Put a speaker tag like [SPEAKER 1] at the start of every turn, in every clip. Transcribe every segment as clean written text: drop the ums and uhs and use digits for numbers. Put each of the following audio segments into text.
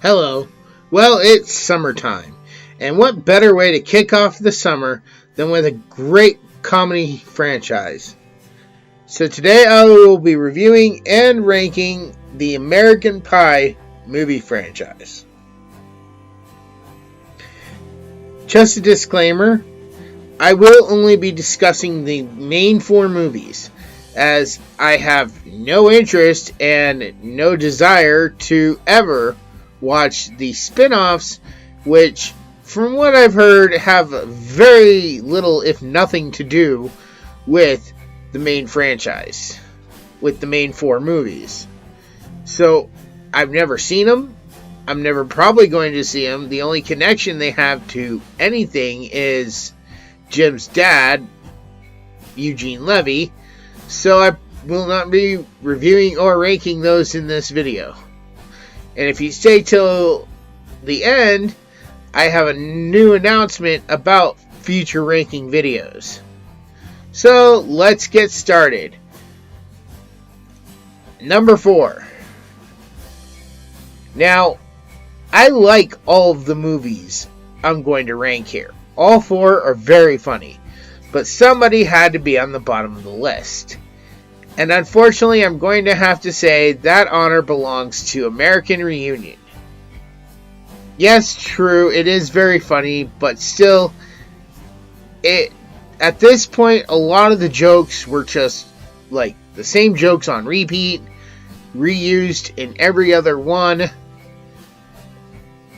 [SPEAKER 1] Hello. Well, it's summertime. And what better way to kick off the summer than with a great comedy franchise? So today I will be reviewing and ranking the American Pie movie franchise. Just a disclaimer, I will only be discussing the main four movies, as I have no interest and no desire to ever watch the spin-offs, which, from what I've heard, have very little, if nothing, to do with the main franchise, with the main four movies. So, I've never seen them. I'm never probably going to see them. The only connection they have to anything is Jim's dad, Eugene Levy, so I will not be reviewing or ranking those in this video. And if you stay till the end, I have a new announcement about future ranking videos. So let's get started. Number 4. Now, I like all of the movies I'm going to rank here. All 4 are very funny, but somebody had to be on the bottom of the list. And unfortunately, I'm going to have to say that honor belongs to American Reunion. Yes, true, it is very funny, but still, at this point, a lot of the jokes were just like the same jokes on repeat, reused in every other one.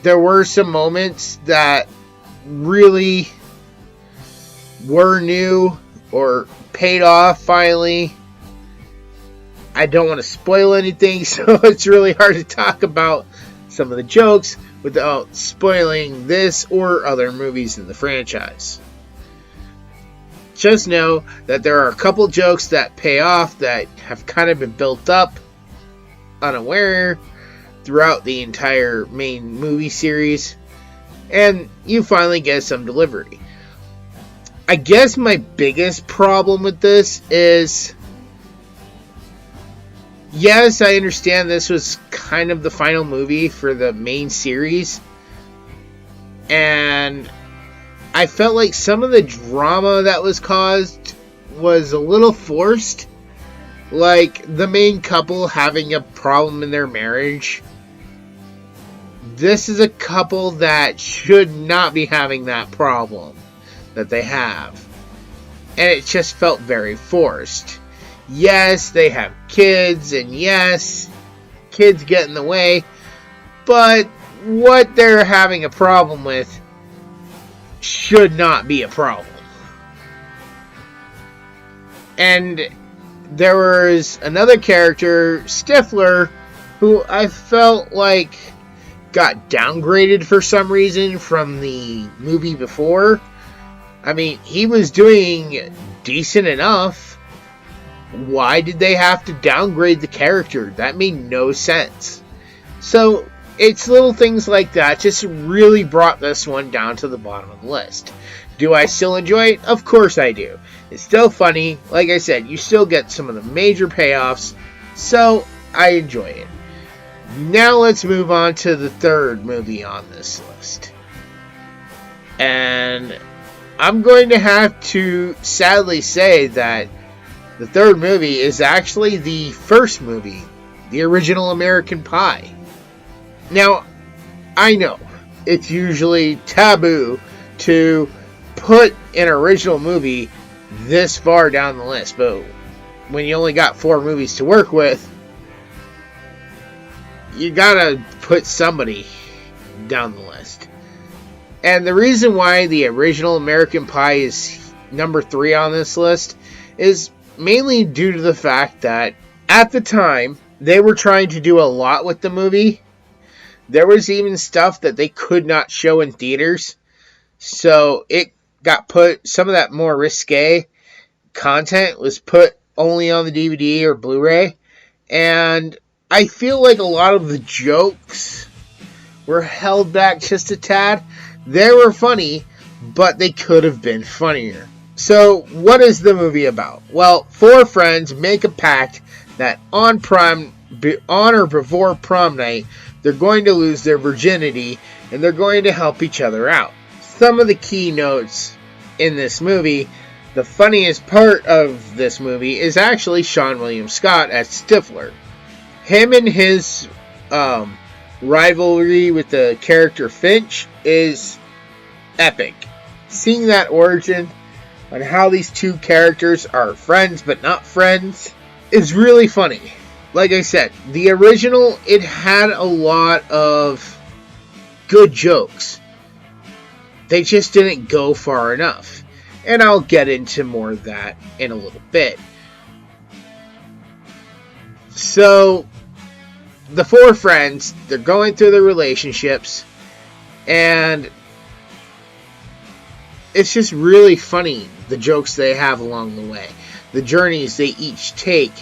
[SPEAKER 1] There were some moments that really were new or paid off finally. I don't want to spoil anything, so it's really hard to talk about some of the jokes without spoiling this or other movies in the franchise. Just know that there are a couple jokes that pay off that have kind of been built up unaware throughout the entire main movie series, and you finally get some delivery. I guess my biggest problem with this is, yes, I understand this was kind of the final movie for the main series, and I felt like some of the drama that was caused was a little forced, like the main couple having a problem in their marriage. This is a couple that should not be having that problem that they have, and it just felt very forced. Yes, they have kids, and yes, kids get in the way, but what they're having a problem with should not be a problem. And there was another character, Stifler, who I felt like got downgraded for some reason from the movie before. I mean, he was doing decent enough. Why did they have to downgrade the character? That made no sense. So, it's little things like that just really brought this one down to the bottom of the list. Do I still enjoy it? Of course I do. It's still funny. Like I said, you still get some of the major payoffs, so I enjoy it. Now let's move on to the third movie on this list. And I'm going to have to sadly say that the third movie is actually the first movie, the original American Pie. Now, I know it's usually taboo to put an original movie this far down the list, but when you only got 4 movies to work with, you gotta put somebody down the list. And the reason why the original American Pie is number 3 on this list is mainly due to the fact that at the time they were trying to do a lot with the movie. There was even stuff that they could not show in theaters, so it got put, some of that more risque content was put only on the DVD or Blu-ray, and I feel like a lot of the jokes were held back just a tad. They were funny, but they could have been funnier. So, what is the movie about? Well, 4 friends make a pact that on or before prom night, they're going to lose their virginity, and they're going to help each other out. Some of the key notes in this movie, the funniest part of this movie is actually Seann William Scott as Stifler. Him and his rivalry with the character Finch is epic. Seeing that origin on how these two characters are friends but not friends is really funny. Like I said, the original, it had a lot of good jokes. They just didn't go far enough. And I'll get into more of that in a little bit. So, the four friends, they're going through their relationships, and it's just really funny, the jokes they have along the way. The journeys they each take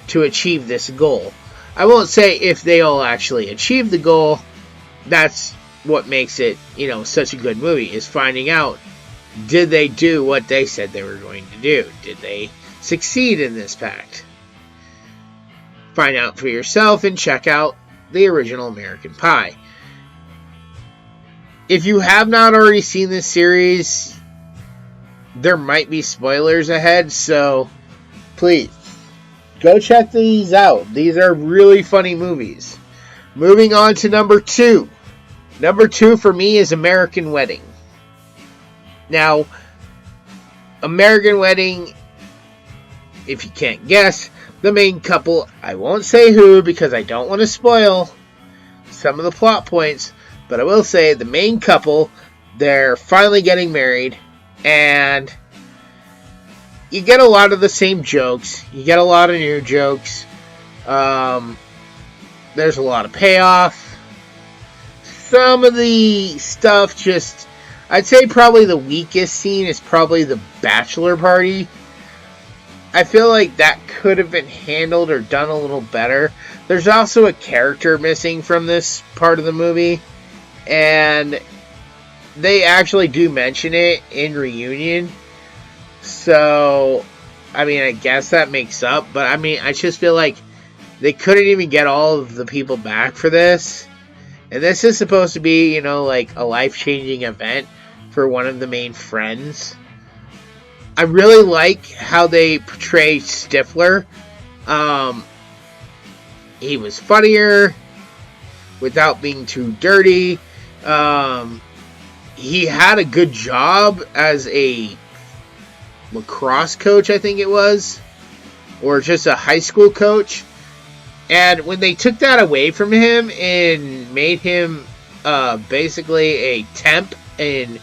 [SPEAKER 1] to achieve this goal. I won't say if they all actually achieve the goal. That's what makes it, such a good movie, is finding out, did they do what they said they were going to do? Did they succeed in this pact? Find out for yourself and check out the original American Pie. If you have not already seen this series, there might be spoilers ahead, so please go check these out. These are really funny movies. Moving on to number 2. Number 2 for me is American Wedding. Now, American Wedding, if you can't guess, the main couple, I won't say who because I don't want to spoil some of the plot points, but I will say the main couple, they're finally getting married, and you get a lot of the same jokes. You get a lot of new jokes. There's a lot of payoff. Some of the stuff just, I'd say probably the weakest scene is probably the bachelor party. I feel like that could have been handled or done a little better. There's also a character missing from this part of the movie, and they actually do mention it in Reunion. So, I guess that makes up, but I just feel like they couldn't even get all of the people back for this. And this is supposed to be, like a life-changing event for one of the main friends. I really like how they portray Stifler. He was funnier without being too dirty. He had a good job as a lacrosse coach, I think it was, or just a high school coach. And when they took that away from him and made him basically a temp in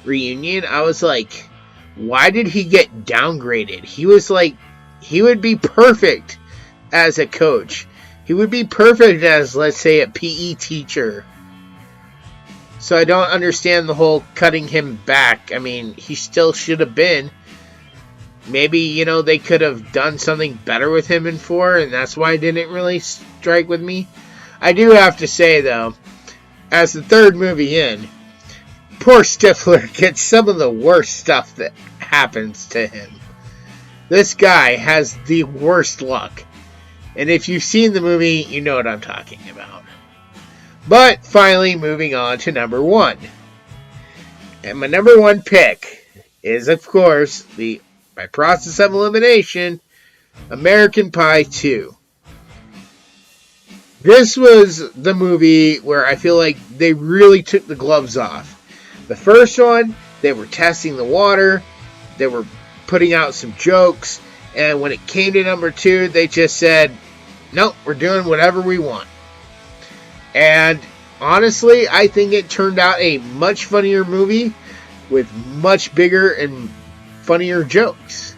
[SPEAKER 1] Reunion, I was like, why did he get downgraded? He was like, he would be perfect as a coach. He would be perfect as, let's say, a PE teacher. So I don't understand the whole cutting him back. He still should have been. Maybe, they could have done something better with him in 4, and that's why it didn't really strike with me. I do have to say, though, as the third movie in, poor Stifler gets some of the worst stuff that happens to him. This guy has the worst luck. And if you've seen the movie, you know what I'm talking about. But finally, moving on to number 1. And my number 1 pick is, of course, by process of elimination, American Pie 2. This was the movie where I feel like they really took the gloves off. The first one, they were testing the water, they were putting out some jokes, and when it came to number 2, they just said, nope, we're doing whatever we want. And honestly, I think it turned out a much funnier movie with much bigger and funnier jokes.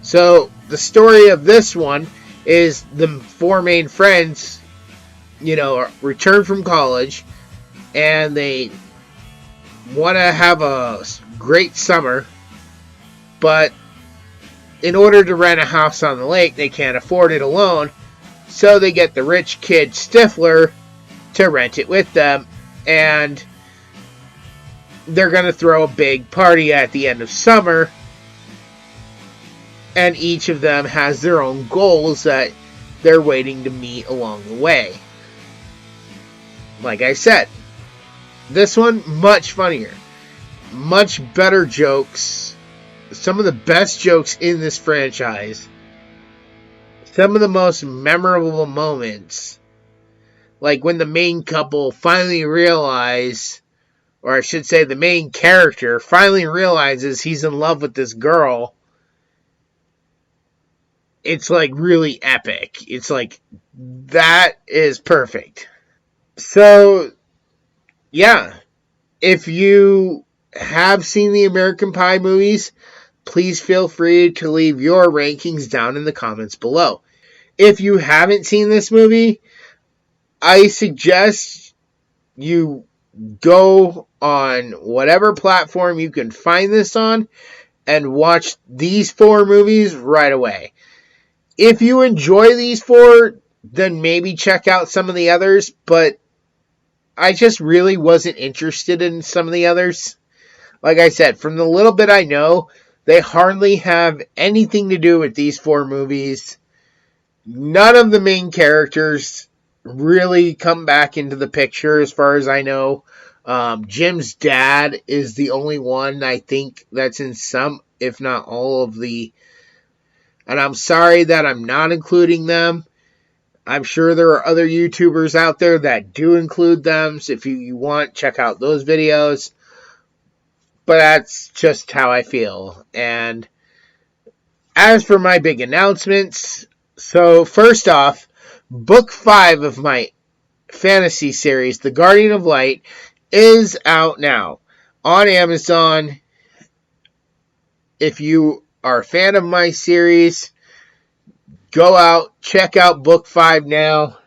[SPEAKER 1] So, the story of this one is the 4 main friends, return from college, and they want to have a great summer, but in order to rent a house on the lake, they can't afford it alone, so they get the rich kid Stifler to rent it with them, and they're going to throw a big party at the end of summer, and each of them has their own goals that they're waiting to meet along the way. like I said, this one much funnier, much better jokes, some of the best jokes in this franchise, some of the most memorable moments, like when the main couple finally realize, or I should say the main character finally realizes he's in love with this girl. It's like really epic. It's like, that is perfect. So, yeah, if you have seen the American Pie movies, please feel free to leave your rankings down in the comments below. If you haven't seen this movie, I suggest you go on whatever platform you can find this on and watch these 4 movies right away. If you enjoy these 4, then maybe check out some of the others, but I just really wasn't interested in some of the others. Like I said, from the little bit I know, they hardly have anything to do with these 4 movies. None of the main characters really come back into the picture as far as I know. Jim's dad is the only one I think that's in some, if not all of the... And I'm sorry that I'm not including them. I'm sure there are other YouTubers out there that do include them. So if you want, check out those videos. But that's just how I feel. And as for my big announcements, so first off, book 5 of my fantasy series, The Guardian of Light, is out now on Amazon. If you are a fan of my series, go out, check out book 5 now.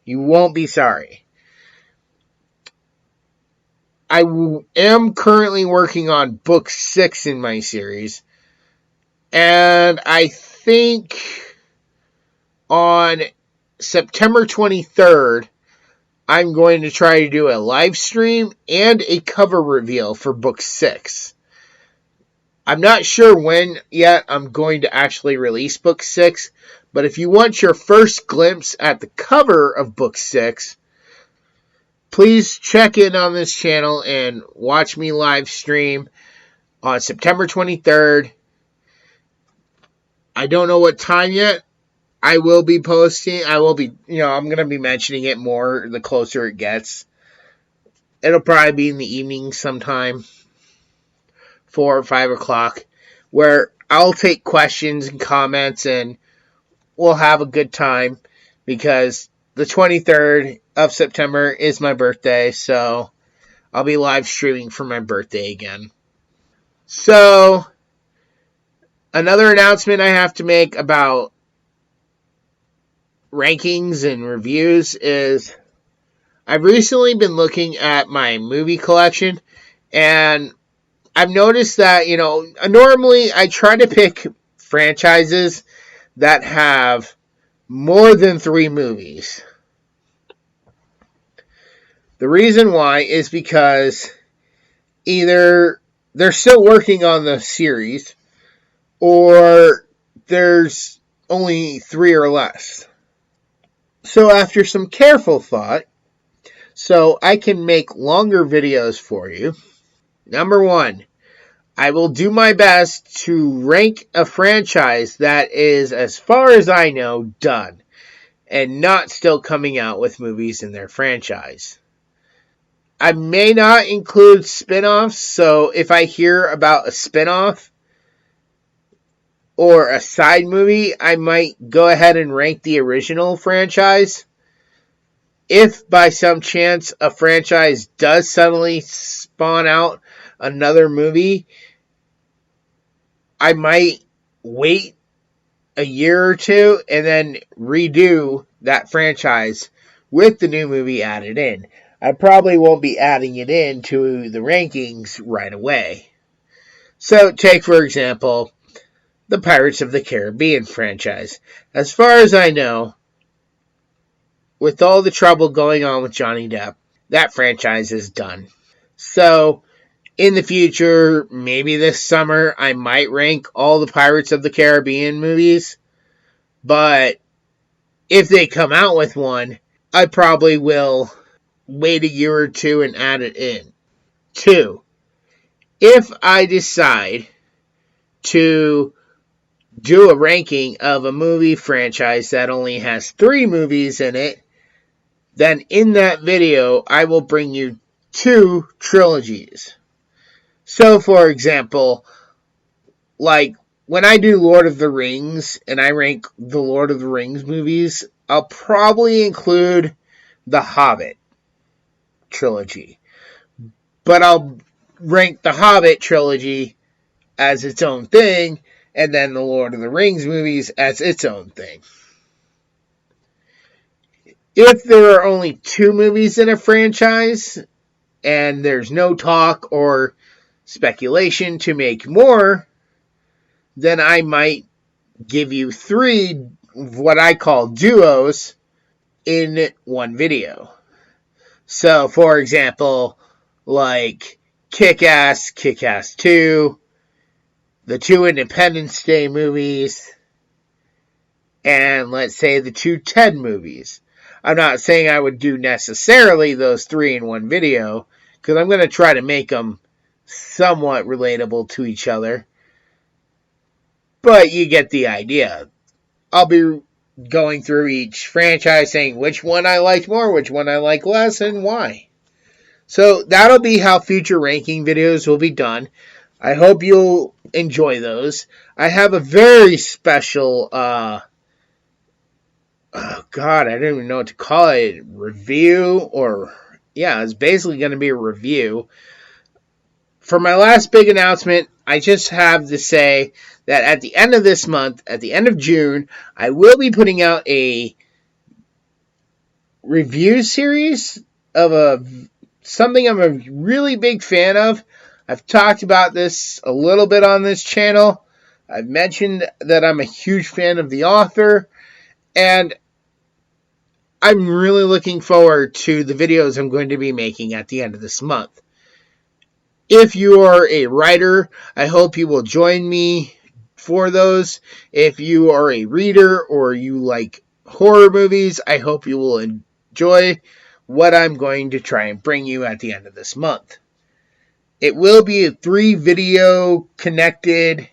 [SPEAKER 1] You won't be sorry. I am currently working on book 6 in my series. And I think on September 23rd, I'm going to try to do a live stream and a cover reveal for book 6. I'm not sure when yet I'm going to actually release book 6, but if you want your first glimpse at the cover of book 6, please check in on this channel and watch me live stream on September 23rd. I don't know what time yet. I will be posting. I'm going to be mentioning it more the closer it gets. It'll probably be in the evening sometime, 4 or 5 o'clock, where I'll take questions and comments and we'll have a good time because the 23rd of September is my birthday, so I'll be live streaming for my birthday again. So, another announcement I have to make about rankings and reviews is I've recently been looking at my movie collection, and I've noticed that, normally I try to pick franchises that have more than 3 movies. The reason why is because either they're still working on the series or there's only 3 or less. So after some careful thought, so I can make longer videos for you, number 1, I will do my best to rank a franchise that is, as far as I know, done and not still coming out with movies in their franchise. I may not include spin-offs, so if I hear about a spin-off or a side movie, I might go ahead and rank the original franchise. If by some chance a franchise does suddenly spawn out another movie, I might wait a year or 2 and then redo that franchise with the new movie added in. I probably won't be adding it into the rankings right away. So take, for example, the Pirates of the Caribbean franchise. As far as I know, with all the trouble going on with Johnny Depp, that franchise is done. So, in the future, maybe this summer, I might rank all the Pirates of the Caribbean movies. But if they come out with one, I probably will wait a year or two and add it in. 2. If I decide to do a ranking of a movie franchise that only has 3 movies in it, then in that video I will bring you 2 trilogies. So, for example, like when I do Lord of the Rings and I rank the Lord of the Rings movies, I'll probably include the Hobbit trilogy. But I'll rank the Hobbit trilogy as its own thing, and then the Lord of the Rings movies as its own thing. If there are only 2 movies in a franchise, and there's no talk or speculation to make more, then I might give you 3 what I call duos in one video. So, for example, like Kick-Ass, Kick-Ass 2, the 2 Independence Day movies, and let's say the 2 Ted movies. I'm not saying I would do necessarily those 3 in one video, because I'm going to try to make them somewhat relatable to each other. But you get the idea. I'll be going through each franchise saying which one I liked more, which one I like less, and why. So that'll be how future ranking videos will be done. I hope you'll enjoy those. I have a very special, I don't even know what to call it, review, or, yeah, it's basically going to be a review. For my last big announcement, I just have to say that at the end of this month, at the end of June, I will be putting out a review series of something I'm a really big fan of. I've talked about this a little bit on this channel. I've mentioned that I'm a huge fan of the author, and I'm really looking forward to the videos I'm going to be making at the end of this month. If you are a writer, I hope you will join me for those. If you are a reader or you like horror movies, I hope you will enjoy what I'm going to try and bring you at the end of this month. It will be a 3-video connected,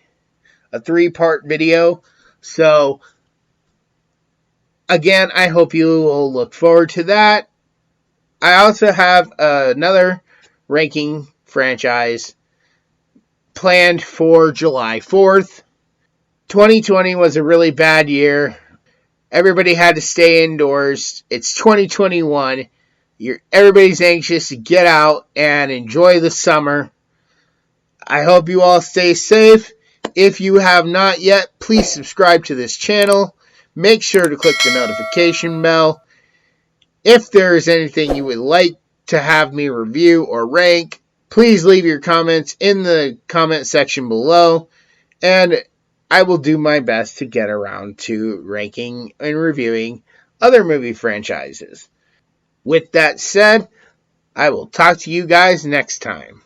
[SPEAKER 1] a 3-part video. So, again, I hope you will look forward to that. I also have another ranking franchise planned for July 4th. 2020 was a really bad year. Everybody had to stay indoors. It's 2021. Everybody's anxious to get out and enjoy the summer. I hope you all stay safe. If you have not yet, please subscribe to this channel. Make sure to click the notification bell. If there is anything you would like to have me review or rank, please leave your comments in the comment section below, and I will do my best to get around to ranking and reviewing other movie franchises. With that said, I will talk to you guys next time.